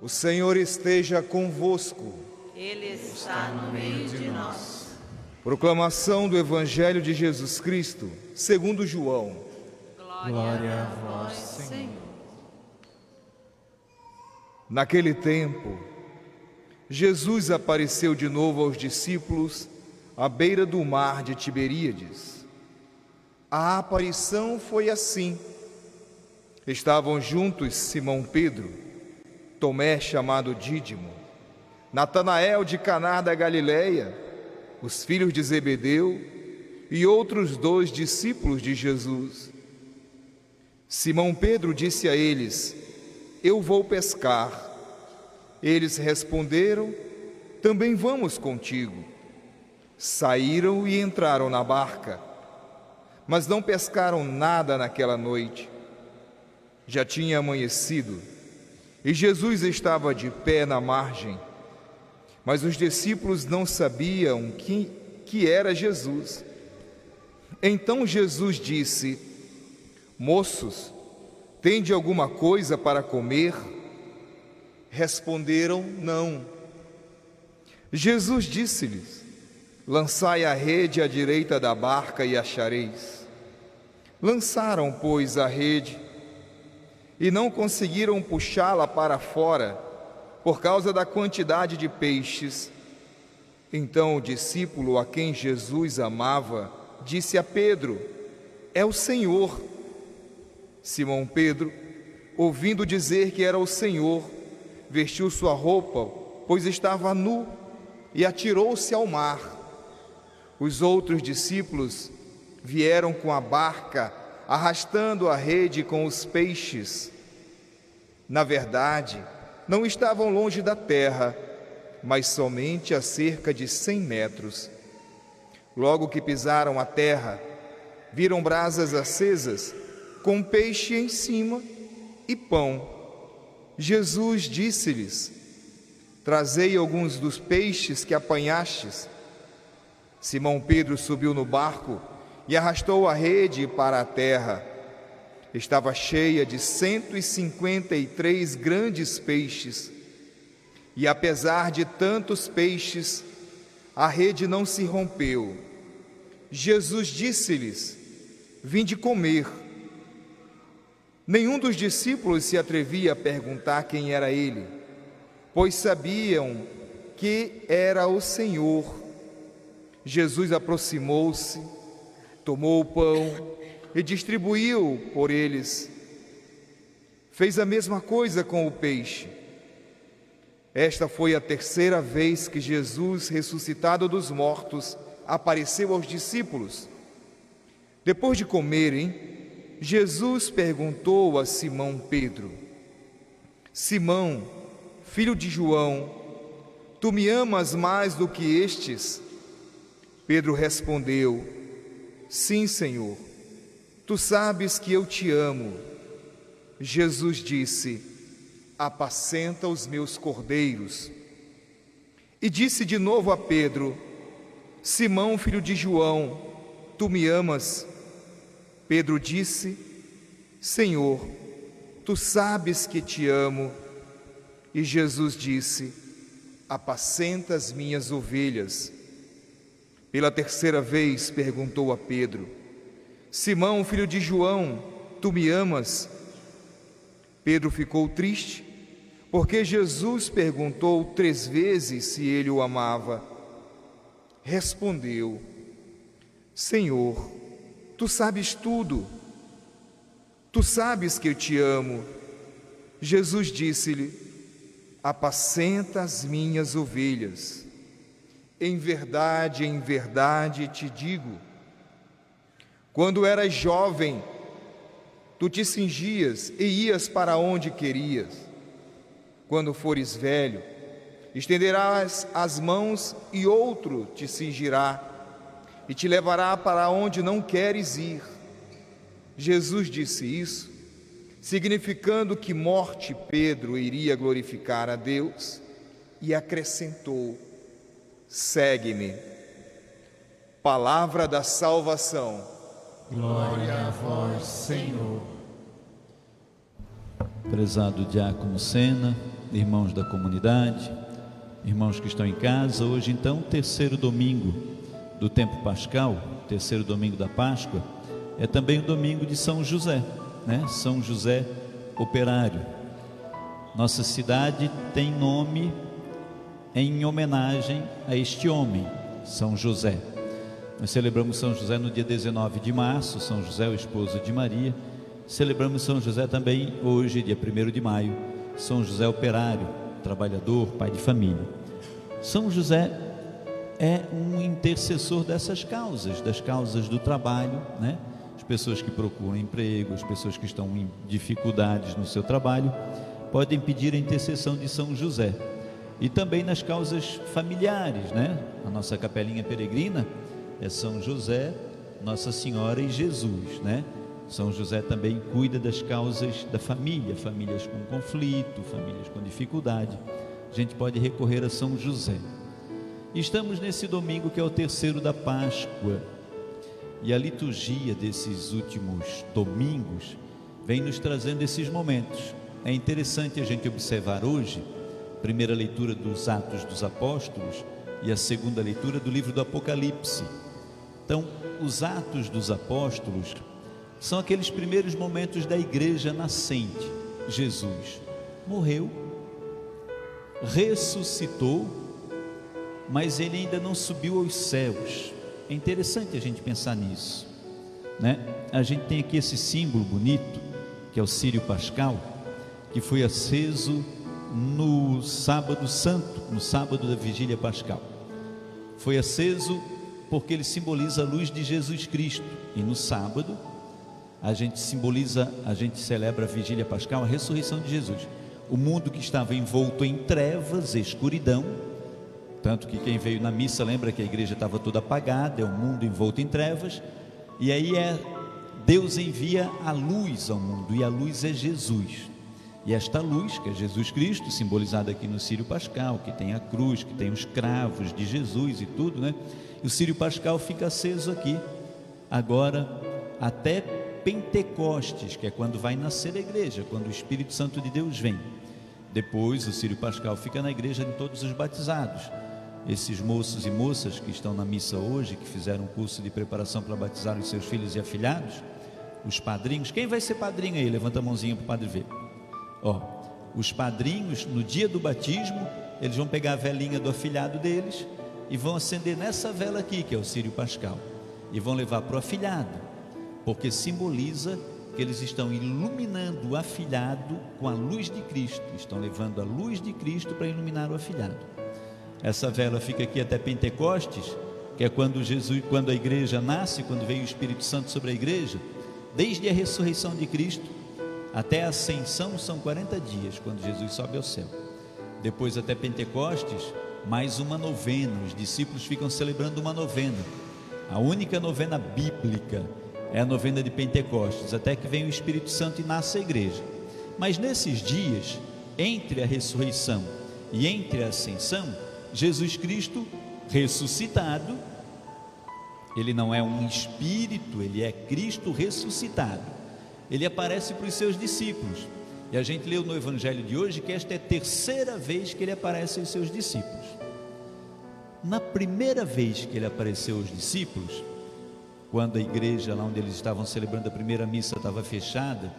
O Senhor esteja convosco. Ele está no meio de nós. Proclamação do Evangelho de Jesus Cristo, segundo João. Glória a vós, Senhor. Naquele tempo, Jesus apareceu de novo aos discípulos à beira do mar de Tiberíades. A aparição foi assim. Estavam juntos Simão Pedro, Tomé chamado Dídimo, Natanael de Caná da Galileia, os filhos de Zebedeu e outros 2 discípulos de Jesus. Simão Pedro disse a eles: Eu vou pescar. Eles responderam: Também vamos contigo. Saíram e entraram na barca, mas não pescaram nada naquela noite. Já tinha amanhecido e Jesus estava de pé na margem, mas os discípulos não sabiam que era Jesus. Então Jesus disse: Moços, tende alguma coisa para comer? Responderam: Não. Jesus disse-lhes: Lançai a rede à direita da barca e achareis. Lançaram, pois, a rede e não conseguiram puxá-la para fora por causa da quantidade de peixes. Então o discípulo a quem Jesus amava disse a Pedro: É o Senhor. Simão Pedro, ouvindo dizer que era o Senhor, vestiu sua roupa, pois estava nu, e atirou-se ao mar. Os outros discípulos vieram com a barca, arrastando a rede com os peixes. Na verdade, não estavam longe da terra, mas somente a cerca de 100 metros. Logo que pisaram a terra, viram brasas acesas, com peixe em cima e pão. Jesus disse-lhes: Trazei alguns dos peixes que apanhastes. Simão Pedro subiu no barco e arrastou a rede para a terra. Estava cheia de 153 grandes peixes. E apesar de tantos peixes, a rede não se rompeu. Jesus disse-lhes: Vinde comer. Nenhum dos discípulos se atrevia a perguntar quem era ele, pois sabiam que era o Senhor. Jesus aproximou-se, tomou o pão e distribuiu por eles. Fez a mesma coisa com o peixe. Esta foi a 3ª vez que Jesus, ressuscitado dos mortos, apareceu aos discípulos. Depois de comerem, Jesus perguntou a Simão Pedro: Simão, filho de João, tu me amas mais do que estes? Pedro respondeu: Sim, Senhor, tu sabes que eu te amo. Jesus disse: Apacenta os meus cordeiros. E disse de novo a Pedro: Simão, filho de João, tu me amas? Pedro disse: Senhor, tu sabes que te amo. E Jesus disse: Apacenta as minhas ovelhas. Pela 3ª vez perguntou a Pedro: Simão, filho de João, tu me amas? Pedro ficou triste, porque Jesus perguntou 3 vezes se ele o amava. Respondeu: Senhor, tu sabes tudo. Tu sabes que eu te amo. Jesus disse-lhe: Apacenta as minhas ovelhas. Em verdade te digo, quando eras jovem, tu te cingias e ias para onde querias. Quando fores velho, estenderás as mãos e outro te cingirá e te levará para onde não queres ir. Jesus disse isso, significando que morte Pedro iria glorificar a Deus, e acrescentou: Segue-me. Palavra da salvação. Glória a vós, Senhor. Prezado diácono Sena, irmãos da comunidade, irmãos que estão em casa. Hoje, então, terceiro domingo do tempo pascal, terceiro domingo da Páscoa, é também o domingo de São José, né? São José Operário. Nossa cidade tem nome em homenagem a este homem, São José. Nós celebramos São José no dia 19 de março, São José, o esposo de Maria. Celebramos São José também hoje, dia 1º de maio, São José Operário, trabalhador, pai de família. São José é um intercessor dessas causas, das causas do trabalho, né? As pessoas que procuram emprego, as pessoas que estão em dificuldades no seu trabalho, podem pedir a intercessão de São José. E também nas causas familiares, né? A nossa capelinha peregrina é São José, Nossa Senhora e Jesus, né? São José também cuida das causas da família, famílias com conflito, famílias com dificuldade. A gente pode recorrer a São José. Estamos nesse domingo que é o terceiro da Páscoa, e a liturgia desses últimos domingos vem nos trazendo esses momentos. É interessante a gente observar hoje a primeira leitura dos Atos dos Apóstolos e a segunda leitura do livro do Apocalipse. Então, os Atos dos Apóstolos são aqueles primeiros momentos da igreja nascente. Jesus morreu, ressuscitou, mas ele ainda não subiu aos céus. É interessante a gente pensar nisso, né? A gente tem aqui esse símbolo bonito, que é o Círio Pascal, que foi aceso no sábado santo, no sábado da vigília pascal. Foi aceso porque ele simboliza a luz de Jesus Cristo, e no sábado a gente celebra a vigília pascal, a ressurreição de Jesus. O mundo que estava envolto em trevas, escuridão, tanto que quem veio na missa lembra que a igreja estava toda apagada, é um mundo envolto em trevas, e aí Deus envia a luz ao mundo, e a luz é Jesus. E esta luz, que é Jesus Cristo, simbolizada aqui no Círio Pascal, que tem a cruz, que tem os cravos de Jesus e tudo, né? E o Círio Pascal fica aceso aqui, agora até Pentecostes, que é quando vai nascer a igreja, quando o Espírito Santo de Deus vem. Depois o Círio Pascal fica na igreja de todos os batizados. Esses moços e moças que estão na missa hoje, que fizeram um curso de preparação para batizar os seus filhos e afilhados, os padrinhos. Quem vai ser padrinho aí? Levanta a mãozinha para o padre ver. Os padrinhos, no dia do batismo, eles vão pegar a velinha do afilhado deles e vão acender nessa vela aqui, que é o Círio Pascal, e vão levar para o afilhado, porque simboliza que eles estão iluminando o afilhado com a luz de Cristo, estão levando a luz de Cristo para iluminar o afilhado. Essa vela fica aqui até Pentecostes, que é quando a igreja nasce, quando veio o Espírito Santo sobre a igreja. Desde a ressurreição de Cristo até a ascensão são 40 dias, quando Jesus sobe ao céu. Depois até Pentecostes, mais uma novena. Os discípulos ficam celebrando uma novena, a única novena bíblica é a novena de Pentecostes, até que vem o Espírito Santo e nasce a igreja. Mas nesses dias, entre a ressurreição e entre a ascensão, Jesus Cristo ressuscitado, ele não é um espírito, ele é Cristo ressuscitado, ele aparece para os seus discípulos, e a gente leu no Evangelho de hoje que esta é a terceira vez que ele aparece aos seus discípulos. Na primeira vez que ele apareceu aos discípulos, quando a igreja lá onde eles estavam celebrando a primeira missa estava fechada,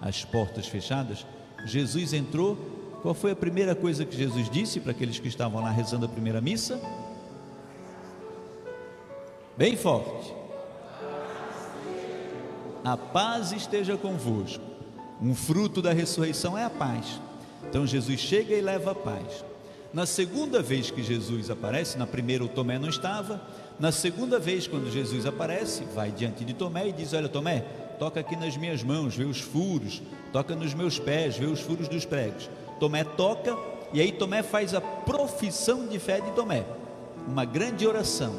as portas fechadas, Jesus entrou. Qual foi a primeira coisa que Jesus disse para aqueles que estavam lá rezando a primeira missa? Bem forte: a paz esteja convosco. Um fruto da ressurreição é a paz. Então Jesus chega e leva a paz. Na segunda vez que Jesus aparece, na primeira o Tomé não estava, na segunda vez quando Jesus aparece, vai diante de Tomé e diz: olha Tomé, toca aqui nas minhas mãos, vê os furos, toca nos meus pés, vê os furos dos pregos. Tomé toca, e aí Tomé faz a profissão de fé de Tomé, uma grande oração.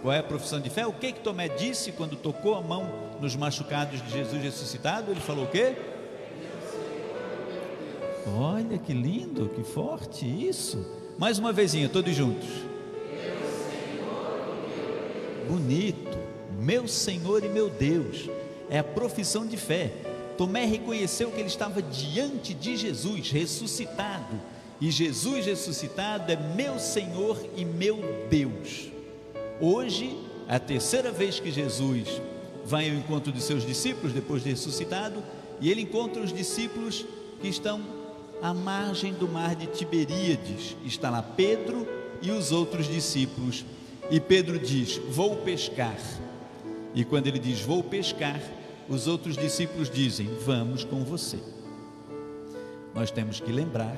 Qual é a profissão de fé? O que Tomé disse quando tocou a mão nos machucados de Jesus ressuscitado? Ele falou o quê? Olha que lindo, que forte isso. Mais uma vezinha, todos juntos. Bonito. Meu Senhor e meu Deus. É a profissão de fé. Tomé reconheceu que ele estava diante de Jesus ressuscitado, e Jesus ressuscitado é meu Senhor e meu Deus. Hoje, é a terceira vez que Jesus vai ao encontro de seus discípulos depois de ressuscitado, e ele encontra os discípulos que estão à margem do mar de Tiberíades. Está lá Pedro e os outros discípulos, e Pedro diz: vou pescar. E quando ele diz vou pescar, os outros discípulos dizem: vamos com você. Nós temos que lembrar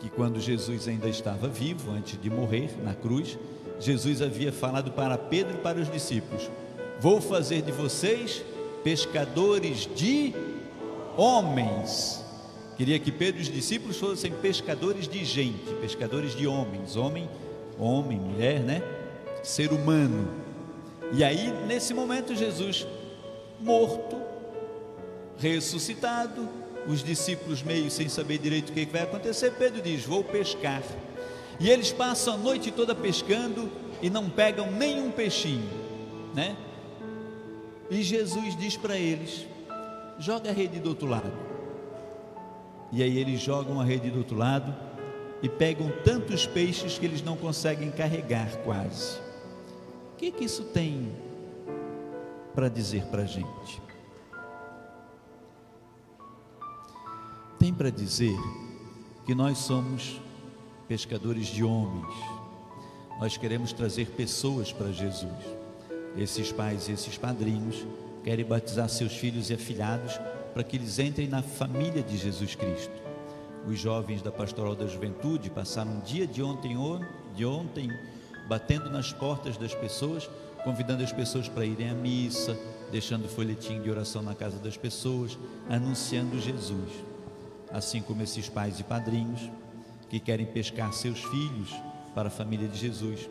que quando Jesus ainda estava vivo, antes de morrer na cruz, Jesus havia falado para Pedro e para os discípulos: vou fazer de vocês pescadores de homens. Queria que Pedro e os discípulos fossem pescadores de gente, pescadores de homens, homem, mulher, né? Ser humano. E aí, nesse momento, Jesus morto, ressuscitado, os discípulos meio sem saber direito o que vai acontecer, Pedro diz: vou pescar. E eles passam a noite toda pescando e não pegam nenhum peixinho, né? E Jesus diz para eles: joga a rede do outro lado. E aí eles jogam a rede do outro lado e pegam tantos peixes que eles não conseguem carregar quase. O que isso tem para dizer para a gente? Tem para dizer que nós somos pescadores de homens. Nós queremos trazer pessoas para Jesus. Esses pais e esses padrinhos querem batizar seus filhos e afilhados para que eles entrem na família de Jesus Cristo. Os jovens da Pastoral da Juventude passaram um dia de ontem batendo nas portas das pessoas, convidando as pessoas para irem à missa, deixando folhetim de oração na casa das pessoas, anunciando Jesus. Assim como esses pais e padrinhos que querem pescar seus filhos para a família de Jesus,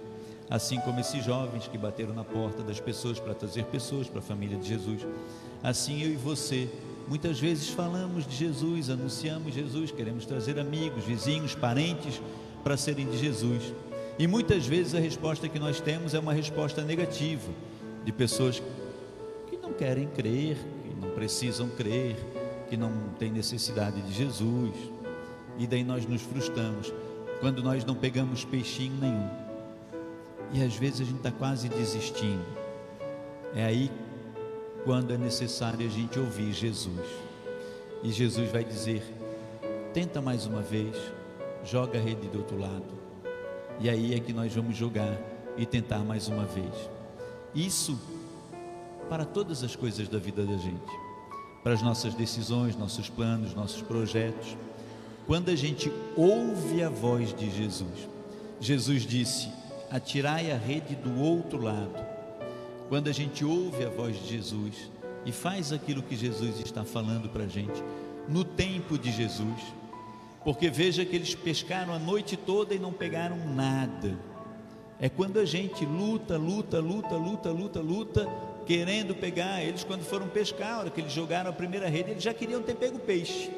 assim como esses jovens que bateram na porta das pessoas para trazer pessoas para a família de Jesus, assim eu e você, muitas vezes falamos de Jesus, anunciamos Jesus, queremos trazer amigos, vizinhos, parentes para serem de Jesus, e muitas vezes a resposta que nós temos é uma resposta negativa, de pessoas que não querem crer, que não precisam crer, que não têm necessidade de Jesus, e daí nós nos frustramos, quando nós não pegamos peixinho nenhum, e às vezes a gente está quase desistindo. É aí quando é necessário a gente ouvir Jesus, e Jesus vai dizer: tenta mais uma vez, joga a rede do outro lado, e aí é que nós vamos jogar e tentar mais uma vez. Isso para todas as coisas da vida da gente, para as nossas decisões, nossos planos, nossos projetos. Quando a gente ouve a voz de Jesus, Jesus disse: atirai a rede do outro lado. Quando a gente ouve a voz de Jesus e faz aquilo que Jesus está falando para a gente, no tempo de Jesus, porque veja que eles pescaram a noite toda e não pegaram nada. É quando a gente luta, querendo pegar. Eles, quando foram pescar, a hora que eles jogaram a primeira rede, eles já queriam ter pego peixe.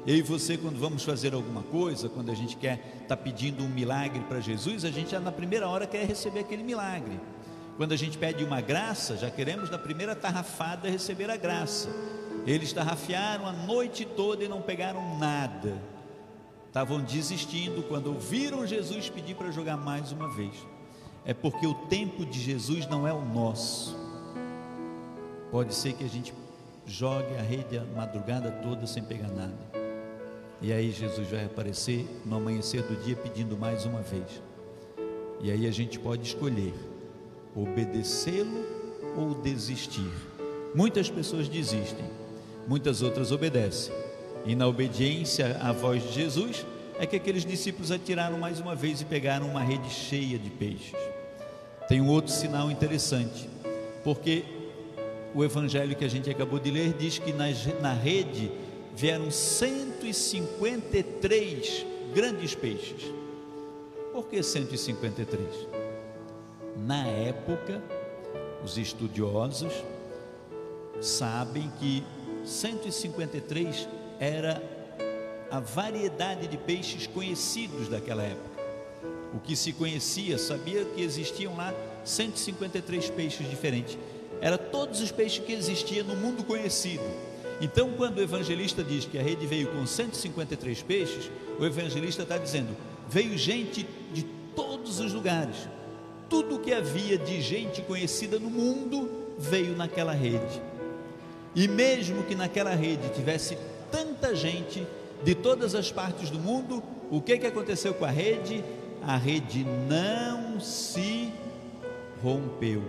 Eu e você, quando vamos fazer alguma coisa, quando a gente quer estar pedindo um milagre para Jesus, a gente já na primeira hora quer receber aquele milagre. Quando a gente pede uma graça, já queremos na primeira tarrafada receber a graça. Eles tarrafiaram a noite toda e não pegaram nada, estavam desistindo. Quando ouviram Jesus pedir para jogar mais uma vez, é porque o tempo de Jesus não é o nosso. Pode ser que a gente jogue a rede a madrugada toda sem pegar nada, e aí Jesus vai aparecer no amanhecer do dia pedindo mais uma vez, e aí a gente pode escolher obedecê-lo ou desistir. Muitas pessoas desistem, muitas outras obedecem, e na obediência à voz de Jesus é que aqueles discípulos atiraram mais uma vez e pegaram uma rede cheia de peixes. Tem um outro sinal interessante, porque o evangelho que a gente acabou de ler diz que na rede vieram 153 grandes peixes. Por que 153? Na época, os estudiosos sabem que 153 era a variedade de peixes conhecidos daquela época. O que se conhecia, sabia que existiam lá 153 peixes diferentes. Era todos os peixes que existiam no mundo conhecido. Então, quando o evangelista diz que a rede veio com 153 peixes, o evangelista está dizendo: veio gente de todos os lugares, tudo que havia de gente conhecida no mundo veio naquela rede. E mesmo que naquela rede tivesse tanta gente de todas as partes do mundo, o que aconteceu com a rede? A rede não se rompeu,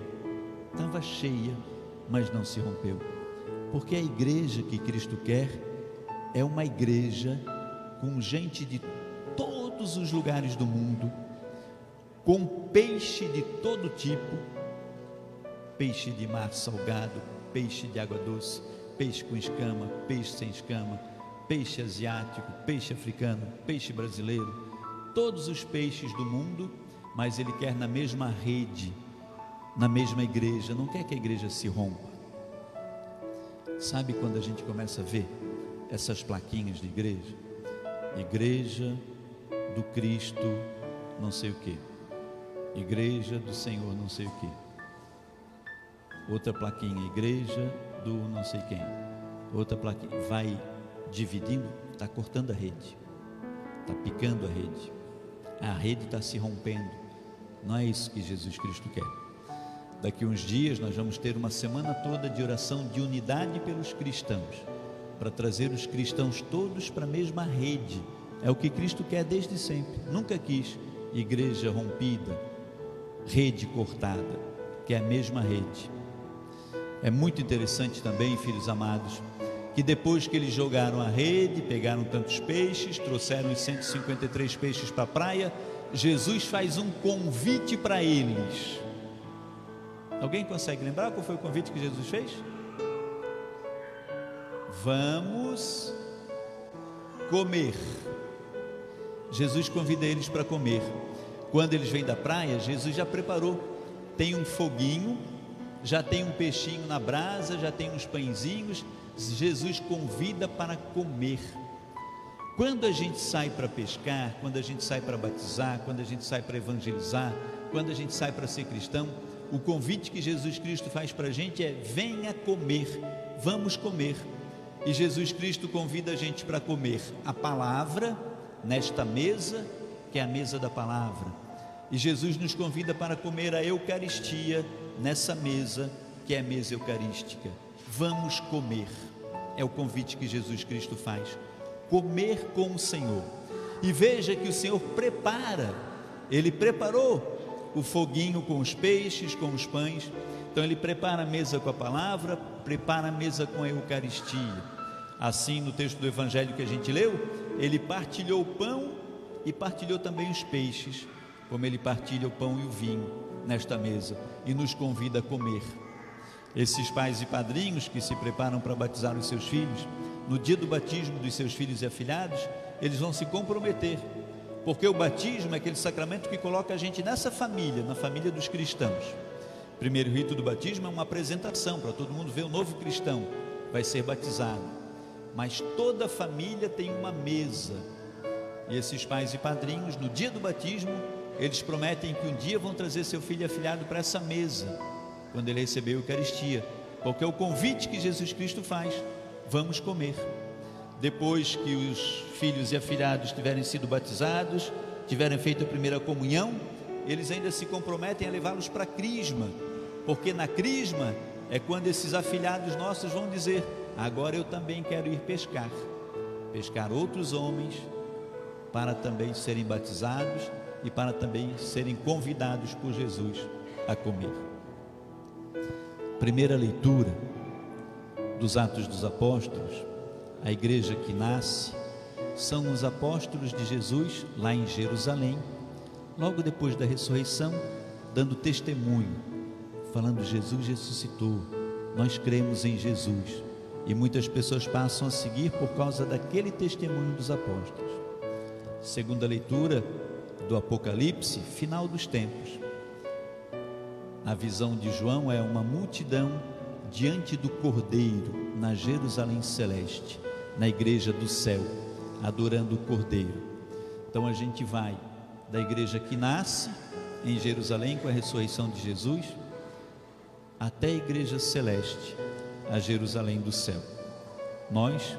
estava cheia, mas não se rompeu, porque a igreja que Cristo quer é uma igreja com gente de todos os lugares do mundo, com peixe de todo tipo, peixe de mar salgado, peixe de água doce, peixe com escama, peixe sem escama, peixe asiático, peixe africano, peixe brasileiro, todos os peixes do mundo, mas Ele quer na mesma rede, na mesma igreja, não quer que a igreja se rompa. Sabe quando a gente começa a ver essas plaquinhas de igreja? Igreja do Cristo não sei o que, igreja do Senhor não sei o que, outra plaquinha, igreja do não sei quem, outra plaquinha, vai dividindo, está cortando a rede, está picando a rede está se rompendo. Não é isso que Jesus Cristo quer. Daqui uns dias nós vamos ter uma semana toda de oração de unidade pelos cristãos, para trazer os cristãos todos para a mesma rede. É o que Cristo quer desde sempre, nunca quis igreja rompida, rede cortada, que é a mesma rede. É muito interessante também, filhos amados, que depois que eles jogaram a rede, pegaram tantos peixes, trouxeram os 153 peixes para a praia, Jesus faz um convite para eles. Alguém consegue lembrar qual foi o convite que Jesus fez? Vamos comer. Jesus convida eles para comer. Quando eles vêm da praia, Jesus já preparou, tem um foguinho, já tem um peixinho na brasa, já tem uns pãezinhos. Jesus convida para comer. Quando a gente sai para pescar, quando a gente sai para batizar, quando a gente sai para evangelizar, quando a gente sai para ser cristão, o convite que Jesus Cristo faz para a gente é: venha comer, vamos comer. E Jesus Cristo convida a gente para comer a palavra nesta mesa, que é a mesa da palavra, e Jesus nos convida para comer a Eucaristia nessa mesa, que é a mesa eucarística. Vamos comer, é o convite que Jesus Cristo faz, comer com o Senhor. E veja que o Senhor prepara, Ele preparou o foguinho com os peixes, com os pães. Então Ele prepara a mesa com a palavra, prepara a mesa com a Eucaristia. Assim, no texto do Evangelho que a gente leu, Ele partilhou o pão e partilhou também os peixes, como Ele partilha o pão e o vinho nesta mesa e nos convida a comer. Esses pais e padrinhos que se preparam para batizar os seus filhos, no dia do batismo dos seus filhos e afilhados, eles vão se comprometer, porque o batismo é aquele sacramento que coloca a gente nessa família, na família dos cristãos. O primeiro rito do batismo é uma apresentação para todo mundo ver o novo cristão, vai ser batizado, mas toda a família tem uma mesa, e esses pais e padrinhos, no dia do batismo, eles prometem que um dia vão trazer seu filho e afilhado para essa mesa, quando ele receber a Eucaristia, porque é o convite que Jesus Cristo faz: vamos comer. Depois que os filhos e afilhados tiverem sido batizados, tiverem feito a primeira comunhão, eles ainda se comprometem a levá-los para a crisma, porque na crisma é quando esses afilhados nossos vão dizer: agora eu também quero ir pescar outros homens, para também serem batizados e para também serem convidados por Jesus a comer. Primeira leitura dos Atos dos Apóstolos. A igreja que nasce são os apóstolos de Jesus lá em Jerusalém, logo depois da ressurreição, dando testemunho, falando: Jesus ressuscitou, nós cremos em Jesus. E muitas pessoas passam a seguir por causa daquele testemunho dos apóstolos. Segunda leitura do Apocalipse, final dos tempos. A visão de João é uma multidão diante do Cordeiro, na Jerusalém celeste, na igreja do céu, adorando o Cordeiro. Então a gente vai da igreja que nasce em Jerusalém com a ressurreição de Jesus, até a igreja celeste, a Jerusalém do céu. Nós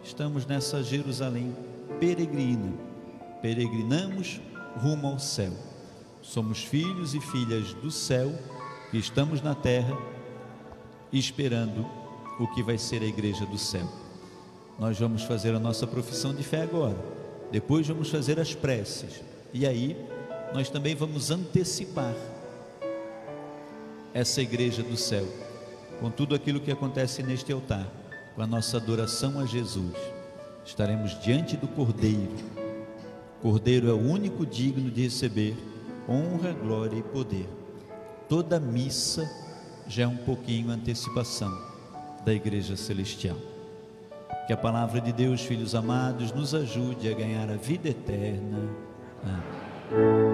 estamos nessa Jerusalém peregrina, peregrinamos rumo ao céu. Somos filhos e filhas do céu que estamos na terra esperando o que vai ser a igreja do céu. Nós vamos fazer a nossa profissão de fé agora, depois vamos fazer as preces, e aí nós também vamos antecipar essa igreja do céu, com tudo aquilo que acontece neste altar, com a nossa adoração a Jesus. Estaremos diante do Cordeiro. O Cordeiro é o único digno de receber honra, glória e poder. Toda missa já é um pouquinho antecipação da igreja celestial. Que a palavra de Deus, filhos amados, nos ajude a ganhar a vida eterna. Amém.